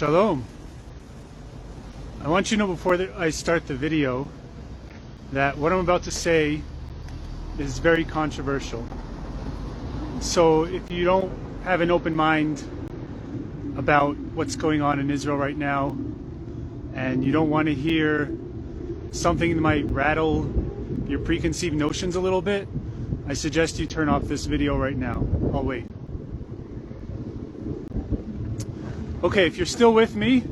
Shalom. I want you to know before I start the video that what I'm about to say is very controversial. So if you don't have an open mind about what's going on in Israel right now, and you don't want to hear something that might rattle your preconceived notions a little bit, I suggest you turn off this video right now. I'll wait. Okay, if you're still with me,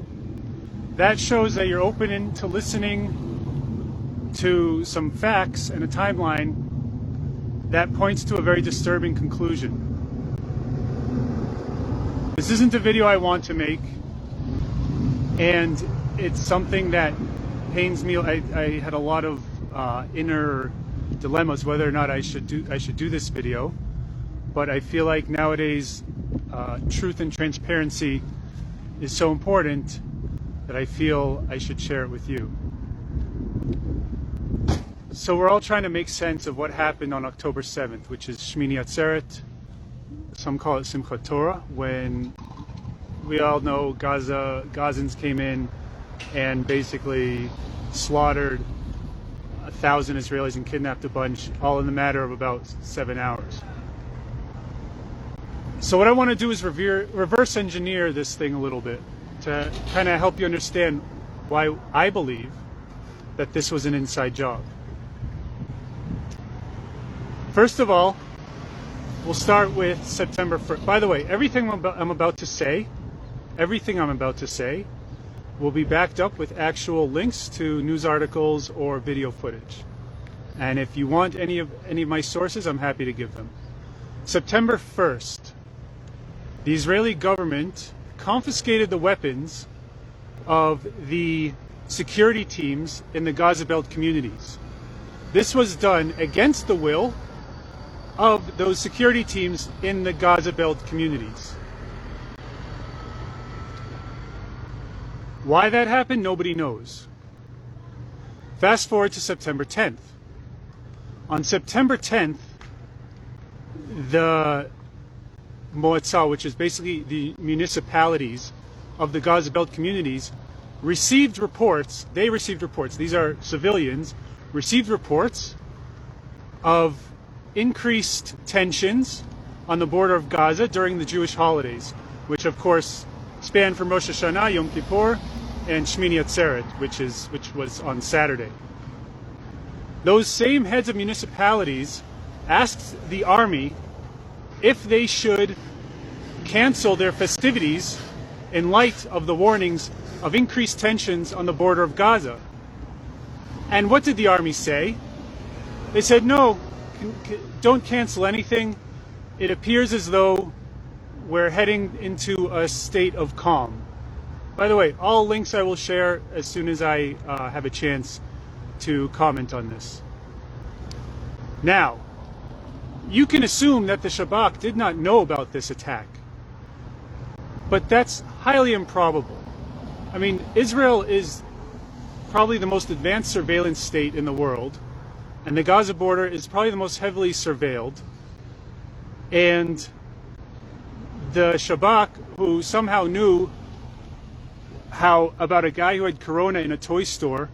that shows that you're open to listening to some facts and a timeline that points to a very disturbing conclusion. This isn't the video I want to make, and it's something that pains me. I had a lot of inner dilemmas whether or not I should do this video, but I feel like nowadays truth and transparency is so important that I feel I should share it with you. So we're all trying to make sense of what happened on October 7th, which is Shmini Atzeret. Some call it Simchat Torah, when we all know Gazans came in and basically slaughtered 1,000 Israelis and kidnapped a bunch, all in the matter of about 7 hours. So what I want to do is reverse engineer this thing a little bit to kind of help you understand why I believe that this was an inside job. First of all, we'll start with September 1st. By the way, everything I'm about to say will be backed up with actual links to news articles or video footage. And if you want any of my sources, I'm happy to give them. September 1st, the Israeli government confiscated the weapons of the security teams in the Gaza Belt communities. This was done against the will of those security teams in the Gaza Belt communities. Why that happened, nobody knows. Fast forward to September 10th. On September 10th, the Moatzah, which is basically the municipalities of the Gaza Belt communities, received reports. These are civilians, received reports of increased tensions on the border of Gaza during the Jewish holidays, which of course span from Rosh Hashanah, Yom Kippur, and Shmini Atzeret, which was on Saturday. Those same heads of municipalities asked the army if they should cancel their festivities in light of the warnings of increased tensions on the border of Gaza. And what did the army say? They said, no, don't cancel anything. It appears as though we're heading into a state of calm. By the way, all links I will share as soon as I have a chance to comment on this. Now, you can assume that the Shabak did not know about this attack, but that's highly improbable. I mean, Israel is probably the most advanced surveillance state in the world, and the Gaza border is probably the most heavily surveilled, and the Shabak, who somehow knew about a guy who had corona in a toy store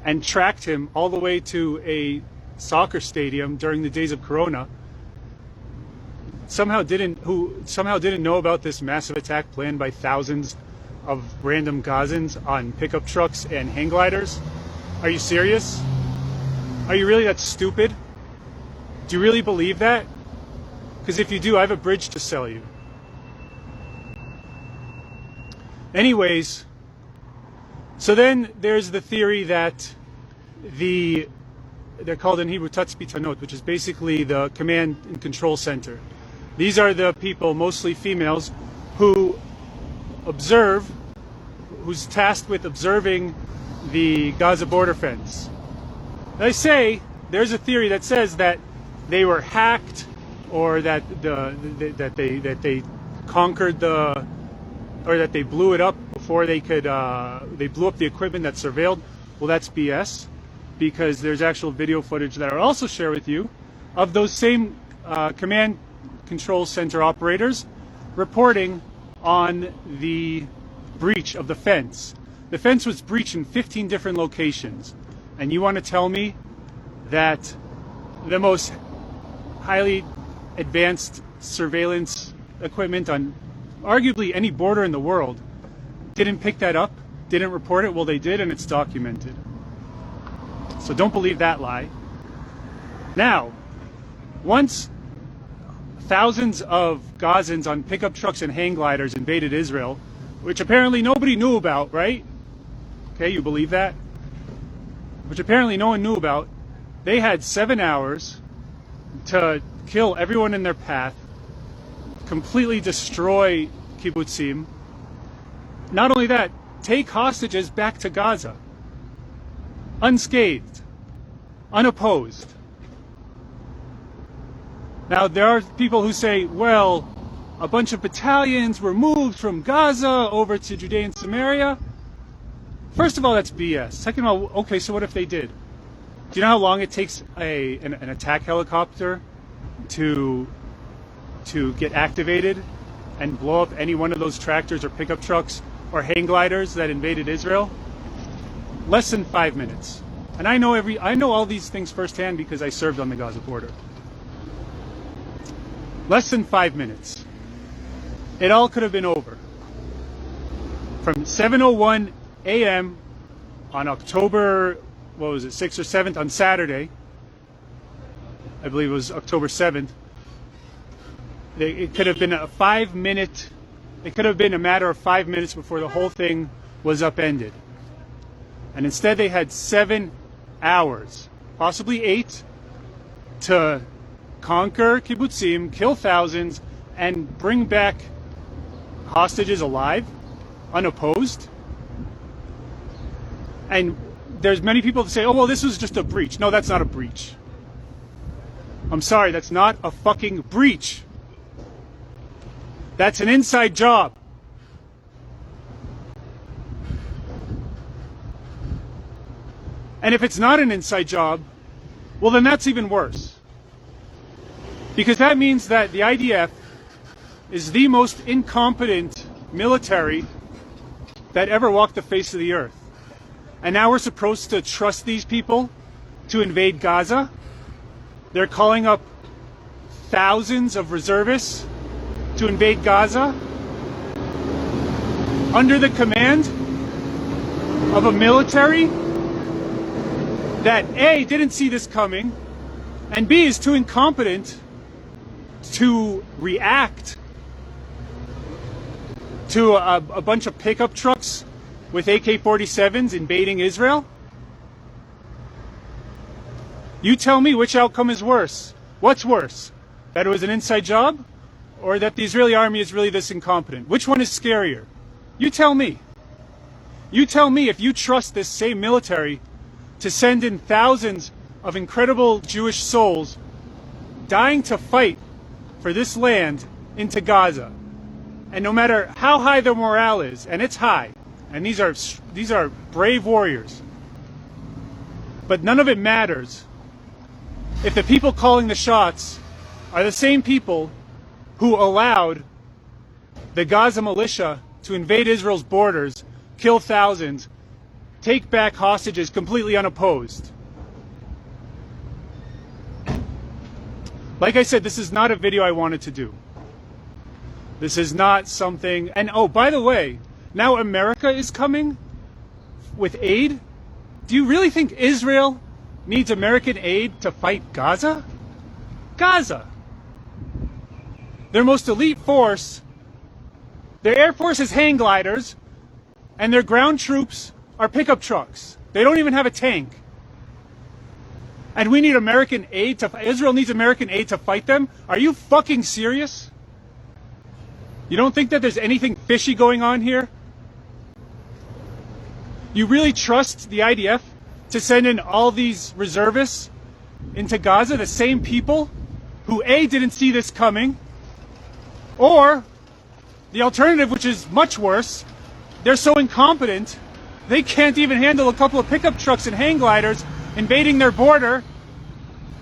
and tracked him all the way to a soccer stadium during the days of corona, somehow didn't know about this massive attack planned by thousands of random Gazans on pickup trucks and hang gliders. Are you serious? Are you really that stupid? Do you really believe that? Because if you do, I have a bridge to sell you. Anyways, so then there's the theory that they're called in Hebrew Tatzpitanot, which is basically the command and control center. These are the people, mostly females, who's tasked with observing the Gaza border fence. They say there's a theory that says that they were hacked, or that they conquered or that they blew it up before they blew up the equipment that surveilled. Well, that's BS, because there's actual video footage that I'll also share with you of those same command control center operators reporting on the breach of the fence. The fence was breached in 15 different locations. And you want to tell me that the most highly advanced surveillance equipment on arguably any border in the world didn't pick that up, didn't report it? Well, they did, and it's documented. So don't believe that lie. Now, once thousands of Gazans on pickup trucks and hang gliders invaded Israel, which apparently nobody knew about, right? Okay, you believe that? Which apparently no one knew about. They had 7 hours to kill everyone in their path, completely destroy kibbutzim. Not only that, take hostages back to Gaza, unscathed, unopposed. Now, there are people who say, well, a bunch of battalions were moved from Gaza over to Judea and Samaria. First of all, that's BS. Second of all, okay, so what if they did? Do you know how long it takes an attack helicopter to get activated and blow up any one of those tractors or pickup trucks or hang gliders that invaded Israel? Less than 5 minutes. And I know all these things firsthand because I served on the Gaza border. Less than 5 minutes. It all could have been over. From 7:01 a.m. on October, 6th or 7th, on Saturday, I believe it was October 7th, it could have been a matter of 5 minutes before the whole thing was upended. And instead they had 7 hours, possibly 8, to conquer kibbutzim, kill thousands, and bring back hostages alive, unopposed. And there's many people that say, oh, well, this was just a breach. No, that's not a breach. I'm sorry, that's not a fucking breach. That's an inside job. And if it's not an inside job, well, then that's even worse. Because that means that the IDF is the most incompetent military that ever walked the face of the earth. And now we're supposed to trust these people to invade Gaza? They're calling up thousands of reservists to invade Gaza under the command of a military that A, didn't see this coming, and B, is too incompetent to react to a bunch of pickup trucks with AK-47s invading Israel? You tell me which outcome is worse. What's worse? That it was an inside job? Or that the Israeli army is really this incompetent? Which one is scarier? You tell me. You tell me if you trust this same military to send in thousands of incredible Jewish souls dying to fight for this land into Gaza. And no matter how high their morale is, and it's high, and these are brave warriors, but none of it matters if the people calling the shots are the same people who allowed the Gaza militia to invade Israel's borders, kill thousands, take back hostages completely unopposed. Like I said, this is not a video I wanted to do. This is not something, and oh, by the way, now America is coming with aid? Do you really think Israel needs American aid to fight Gaza? Gaza! Their most elite force, their air force is hang gliders, and their ground troops are pickup trucks. They don't even have a tank. And we need American aid Israel needs American aid to fight them? Are you fucking serious? You don't think that there's anything fishy going on here? You really trust the IDF to send in all these reservists into Gaza, the same people who A, didn't see this coming, or the alternative, which is much worse, they're so incompetent they can't even handle a couple of pickup trucks and hang gliders invading their border,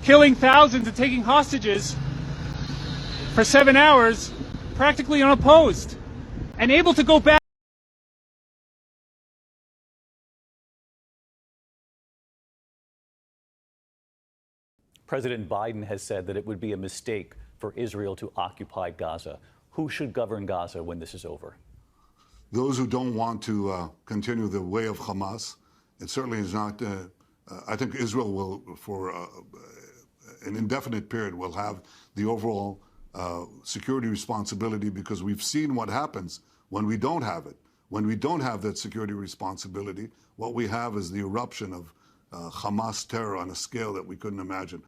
killing thousands and taking hostages for 7 hours, practically unopposed, and able to go back President Biden has said that it would be a mistake for Israel to occupy Gaza. Who should govern Gaza when this is over? Those who don't want to continue the way of Hamas. It certainly is not. I think Israel will, for an indefinite period, will have the overall security responsibility, because we've seen what happens when we don't have it. When we don't have that security responsibility, what we have is the eruption of Hamas terror on a scale that we couldn't imagine.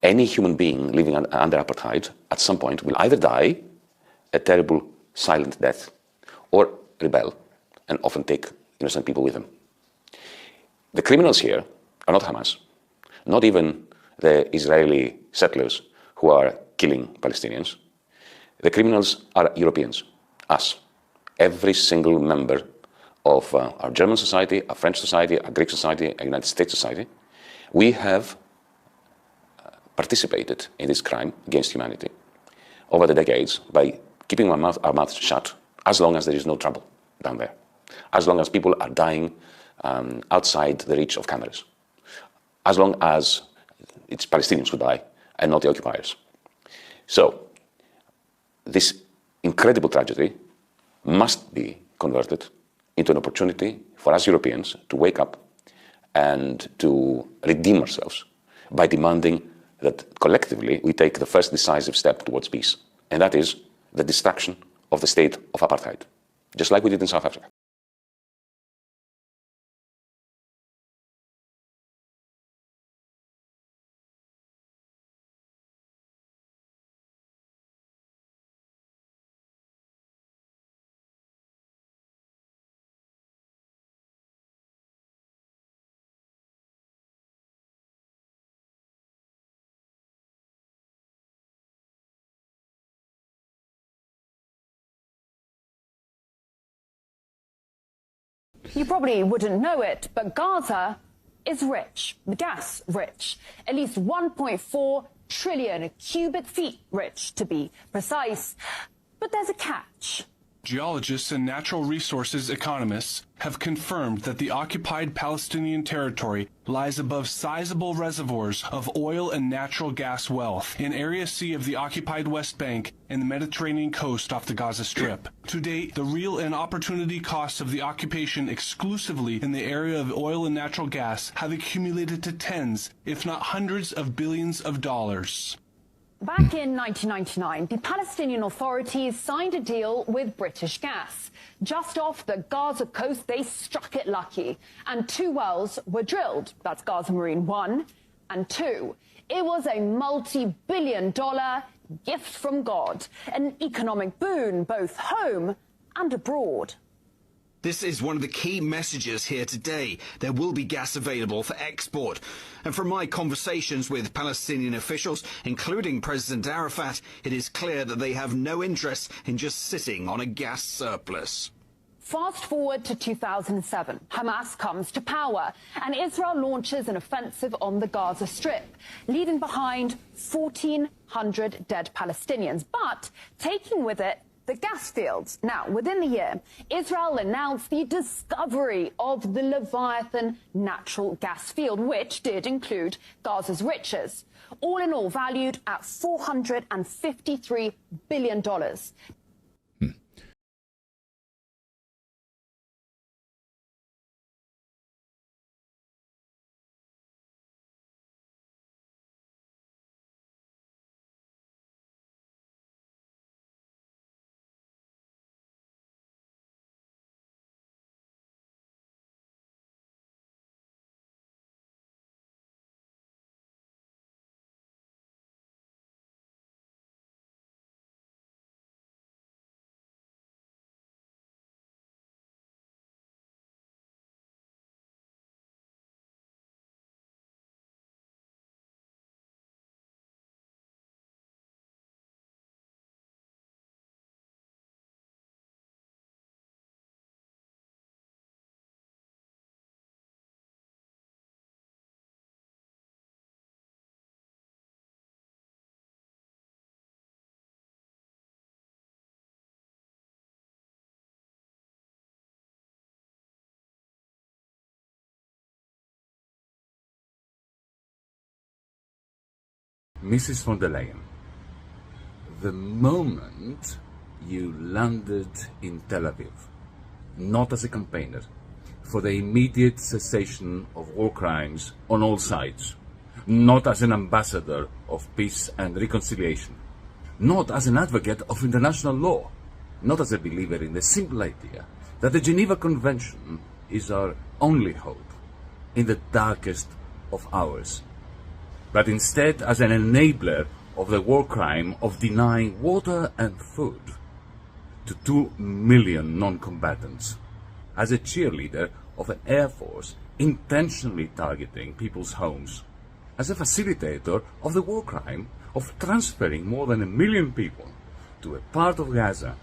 Any human being living under apartheid at some point will either die a terrible silent death or rebel and often take innocent people with them. The criminals here are not Hamas, not even the Israeli settlers who are killing Palestinians. The criminals are Europeans, us, every single member of our German society, our French society, our Greek society, our United States society. We have participated in this crime against humanity over the decades by keeping our mouths shut as long as there is no trouble down there, as long as people are dying outside the reach of cameras, as long as it's Palestinians who die and not the occupiers. So this incredible tragedy must be converted into an opportunity for us Europeans to wake up and to redeem ourselves by demanding that collectively we take the first decisive step towards peace, and that is the destruction of the state of apartheid, just like we did in South Africa. You probably wouldn't know it, but Gaza is rich, gas rich, at least 1.4 trillion cubic feet rich, to be precise. But there's a catch. Geologists and natural resources economists have confirmed that the occupied Palestinian territory lies above sizable reservoirs of oil and natural gas wealth in Area C of the occupied West Bank and the Mediterranean coast off the Gaza Strip. To date, the real and opportunity costs of the occupation exclusively in the area of oil and natural gas have accumulated to tens, if not hundreds of billions of dollars. Back in 1999, the Palestinian authorities signed a deal with British Gas. Just off the Gaza coast, they struck it lucky, and 2 wells were drilled. That's Gaza Marine 1 and 2. It was a multi-billion-dollar gift from God, an economic boon both home and abroad. This is one of the key messages here today. There will be gas available for export. And from my conversations with Palestinian officials, including President Arafat, it is clear that they have no interest in just sitting on a gas surplus. Fast forward to 2007. Hamas comes to power, and Israel launches an offensive on the Gaza Strip, leaving behind 1,400 dead Palestinians, but taking with it the gas fields. Now, within the year, Israel announced the discovery of the Leviathan natural gas field, which did include Gaza's riches, all in all valued at $453 billion. Mrs. von der Leyen, the moment you landed in Tel Aviv, not as a campaigner, for the immediate cessation of war crimes on all sides, not as an ambassador of peace and reconciliation, not as an advocate of international law, not as a believer in the simple idea that the Geneva Convention is our only hope in the darkest of hours, but instead as an enabler of the war crime of denying water and food to 2 million non-combatants, as a cheerleader of an air force intentionally targeting people's homes, as a facilitator of the war crime of transferring more than 1 million people to a part of Gaza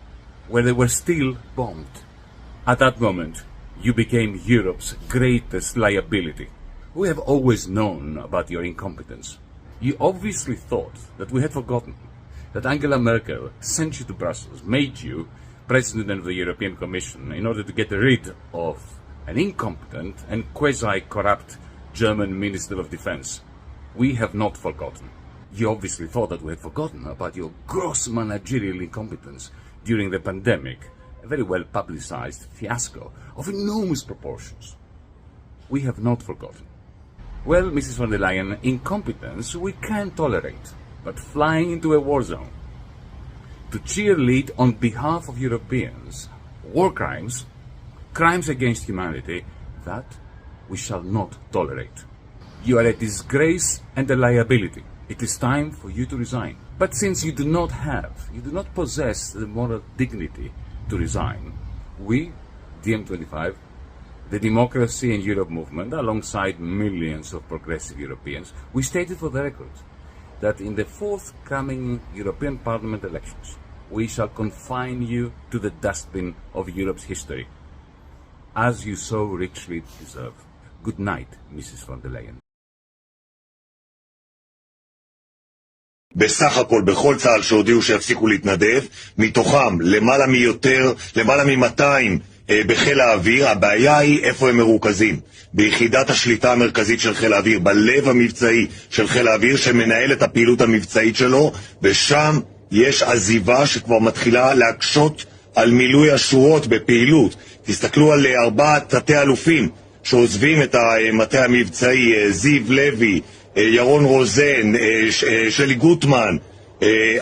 where they were still bombed. At that moment, you became Europe's greatest liability. We have always known about your incompetence. You obviously thought that we had forgotten that Angela Merkel sent you to Brussels, made you President of the European Commission in order to get rid of an incompetent and quasi-corrupt German Minister of Defense. We have not forgotten. You obviously thought that we had forgotten about your gross managerial incompetence during the pandemic, a very well-publicized fiasco of enormous proportions. We have not forgotten. Well, Mrs. von der Leyen, incompetence we can tolerate, but flying into a war zone to cheerlead on behalf of Europeans war crimes, crimes against humanity, that we shall not tolerate. You are a disgrace and a liability. It is time for you to resign. But since you do not possess the moral dignity to resign, we, DiEM25, the Democracy in Europe movement, alongside millions of progressive Europeans, we stated for the record that in the forthcoming European Parliament elections, we shall confine you to the dustbin of Europe's history, as you so richly deserve. Good night, Mrs. von der Leyen. בסך הכל בכל צה"ל שהודיעו שיפסיקו להתנדב, מתוכם למעלה מ-200 בחיל האוויר. הבעיה היא איפה הם מרוכזים. ביחידת השליטה המרכזית של חיל האוויר, בלב המבצעי של חיל האוויר שמנהל את הפעילות המבצעית שלו, ושם יש עזיבה שכבר מתחילה להקשות על מילוי השורות בפעילות. תסתכלו על 4 תתי-אלופים שעוזבים את המטה המבצעי, זיו לוי, ירון רוזן, שלי גוטמן,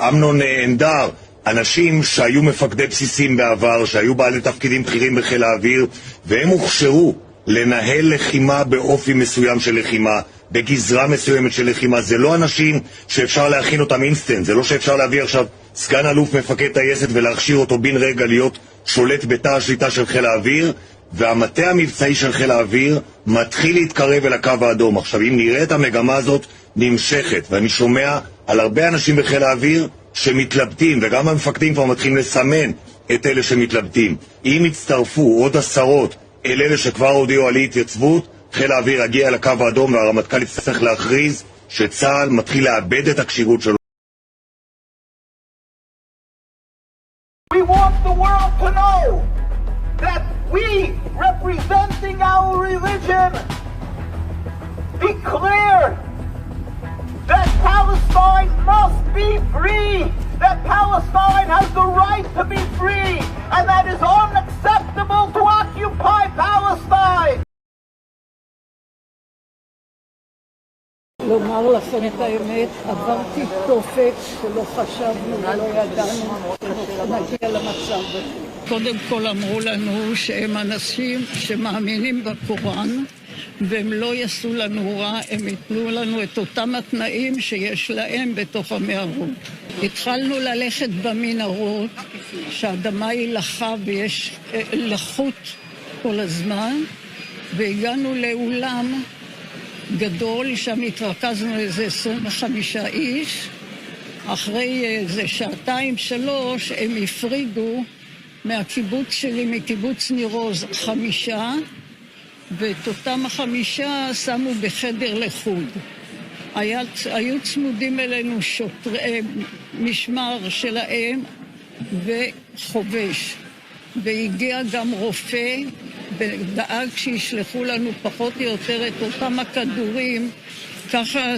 אמנון אנדר, אנשים שהיו מפקדי בסיסים בעבר, שהיו בעלי תפקידים בכירים בחיל האוויר, והם הוכשרו לנהל לחימה באופי מסוים של לחימה, בגזרה מסוימת של לחימה. זה לא אנשים שאפשר להכין אותם אינסטנט, זה לא שאפשר להביא עכשיו סגן אלוף מפקד טייסת ולהכשיר אותו בין רגע להיות שולט בתא השליטה של חיל האוויר, והמטה המבצעי של חיל האוויר מתחיל להתקרב אל הקו האדום. עכשיו, אם נראה את המגמה הזאת נמשכת, ואני שומע על הרבה אנשים בחיל האוויר שמתלבטים, וגם המפקדים כבר מתחילים לסמן את אלה שמתלבטים. אם יצטרפו עוד עשרות אל אלה שכבר הודיעו על התייצבות, חיל האוויר יגיע אל הקו האדום, והרמטכ"ל יצטרך להכריז שצה"ל מתחיל לאבד את הכשירות שלו. Netanyahu religion declared that Palestine must be free, that Palestine has the right to be free, and that is unacceptable to occupy Palestine. לומר לכם את האמת, עברתי תופת שלא חשבנו ולא ידענו שנגיע למצב הזה. קודם כל אמרו לנו שהם אנשים שמאמינים בקוראן, והם לא יעשו לנו רע, הם ייתנו לנו את אותם התנאים שיש להם בתוך המערות. התחלנו ללכת במנהרות, שהאדמה היא לחה ויש לחות כל הזמן, והגענו לאולם גדול, שם התרכזנו איזה 25 איש. אחרי איזה שעתיים, שלוש, הם הפרידו מהקיבוץ שלי, מקיבוץ נירוז, 5, ואת אותם 5 שמו בחדר לחוד. היו צמודים אלינו משמר שלהם וחובש. והגיע גם רופא, ודאג שישלחו לנו פחות או יותר את אותם הכדורים. ככה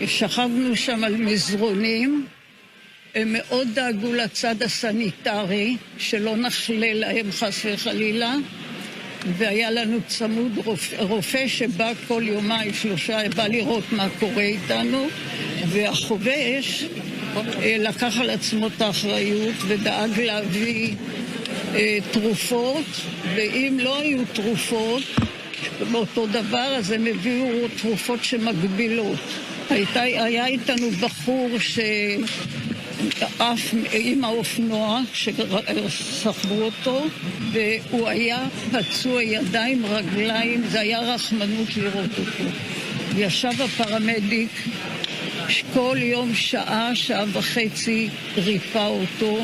שכבנו שם על מזרונים. הם מאוד דאגו לצד הסניטרי, שלא נחלה להם חס וחלילה. והיה לנו צמוד רופא שבא כל יומיים 3, בא לראות מה קורה איתנו. והחובש לקח על עצמו את האחריות ודאג להביא תרופות, ואם לא היו תרופות באותו דבר, אז הם הביאו תרופות שמגבילות. היה איתנו בחור שעף עם האופנוע, שסחבו אותו, והוא היה פצוע ידיים, רגליים, זה היה רחמנות לראות אותו. ישב הפרמדיק, כל יום שעה, שעה וחצי ריפא אותו,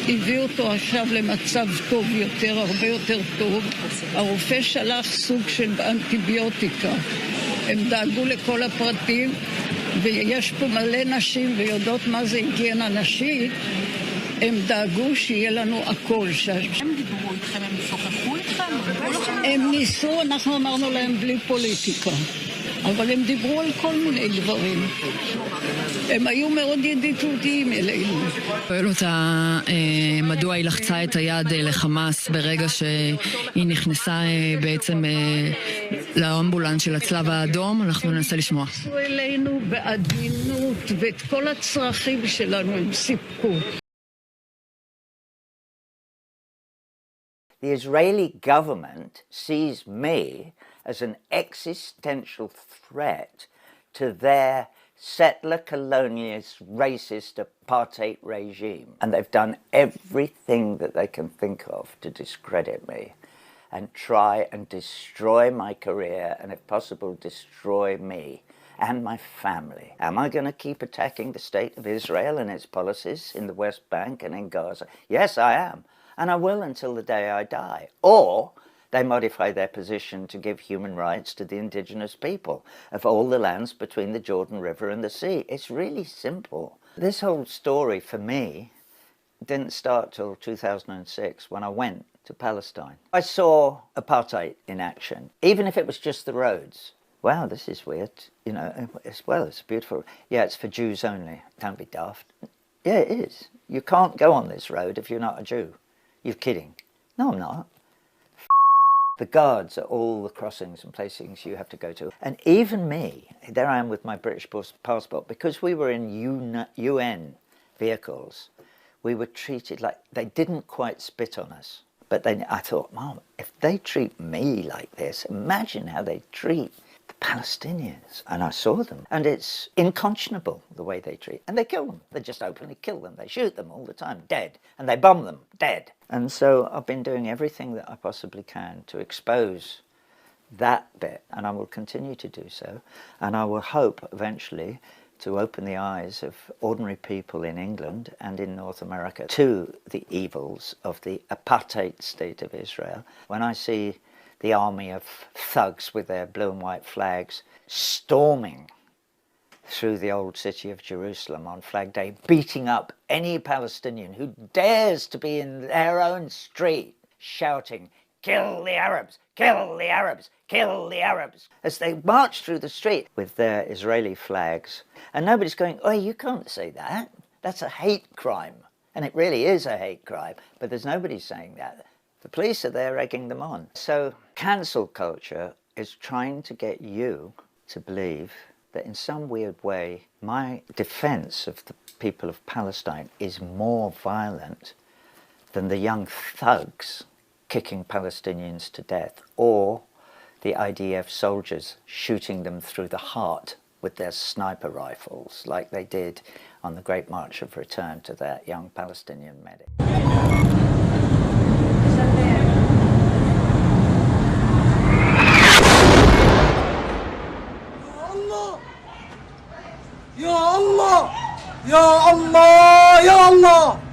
הביא אותו עכשיו למצב טוב יותר, הרבה יותר טוב. הרופא שלח סוג של אנטיביוטיקה. הם דאגו לכל הפרטים, ויש פה מלא נשים ויודעות מה זה היגיינה נשית. הם דאגו שיהיה לנו הכל. הם דיברו איתכם, הם שוחחו איתכם? הם ניסו, אנחנו אמרנו להם בלי פוליטיקה. אבל הם דיברו על כל מיני דברים. הם היו מאוד ידידותיים אלינו. שואל אותה מדוע היא לחצה את היד לחמאס ברגע שהיא נכנסה בעצם לאמבולנס של הצלב האדום. אנחנו ננסה לשמוע. ניסו אלינו בעדינות, ואת כל הצרכים שלנו הם סיפקו. The Israeli government sees me as an existential threat to their settler, colonialist, racist apartheid regime. And they've done everything that they can think of to discredit me and try and destroy my career and, if possible, destroy me and my family. Am I going to keep attacking the state of Israel and its policies in the West Bank and in Gaza? Yes, I am. And I will until the day I die. Or they modify their position to give human rights to the indigenous people of all the lands between the Jordan River and the sea. It's really simple. This whole story for me didn't start till 2006 when I went to Palestine. I saw apartheid in action, even if it was just the roads. Wow, this is weird. You know, it's beautiful. Yeah, it's for Jews only. Don't be daft. Yeah, it is. You can't go on this road if you're not a Jew. You're kidding. No, I'm not. The guards at all the crossings and placings you have to go to. And even me, there I am with my British passport, because we were in UN vehicles, we were treated like, they didn't quite spit on us. But then I thought, Mom, if they treat me like this, imagine how they treat the Palestinians. And I saw them. And it's unconscionable the way they treat. And they kill them. They just openly kill them. They shoot them all the time, dead. And they bomb them, dead. And so I've been doing everything that I possibly can to expose that bit. And I will continue to do so. And I will hope eventually to open the eyes of ordinary people in England and in North America to the evils of the apartheid state of Israel. When I see the army of thugs with their blue and white flags storming through the old city of Jerusalem on Flag Day, beating up any Palestinian who dares to be in their own street, shouting, kill the Arabs, kill the Arabs, kill the Arabs, as they march through the street with their Israeli flags. And nobody's going, oh, you can't say that. That's a hate crime. And it really is a hate crime, but there's nobody saying that. The police are there egging them on. So cancel culture is trying to get you to believe that in some weird way, my defense of the people of Palestine is more violent than the young thugs kicking Palestinians to death, or the IDF soldiers shooting them through the heart with their sniper rifles, like they did on the Great March of Return to that young Palestinian medic. Ya Allah! Ya Allah! Ya Allah!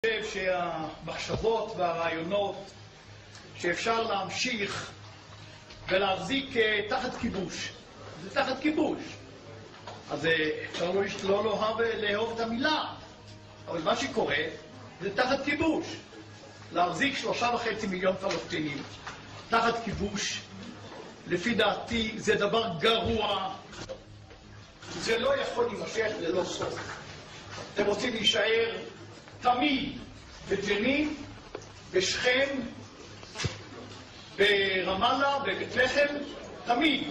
אני חושב שהמחשבות והרעיונות שאפשר להמשיך ולהחזיק תחת כיבוש, זה תחת כיבוש, אז אפשר לא לאהוב את המילה, אבל מה שקורה זה תחת כיבוש. להחזיק 3.5 מיליון פלסטינים תחת כיבוש, לפי דעתי זה דבר גרוע, זה לא יכול להימשך ללא סוף. אתם רוצים להישאר תמיד בג'נין, בשכם, ברמאללה, בבית לחם, תמיד.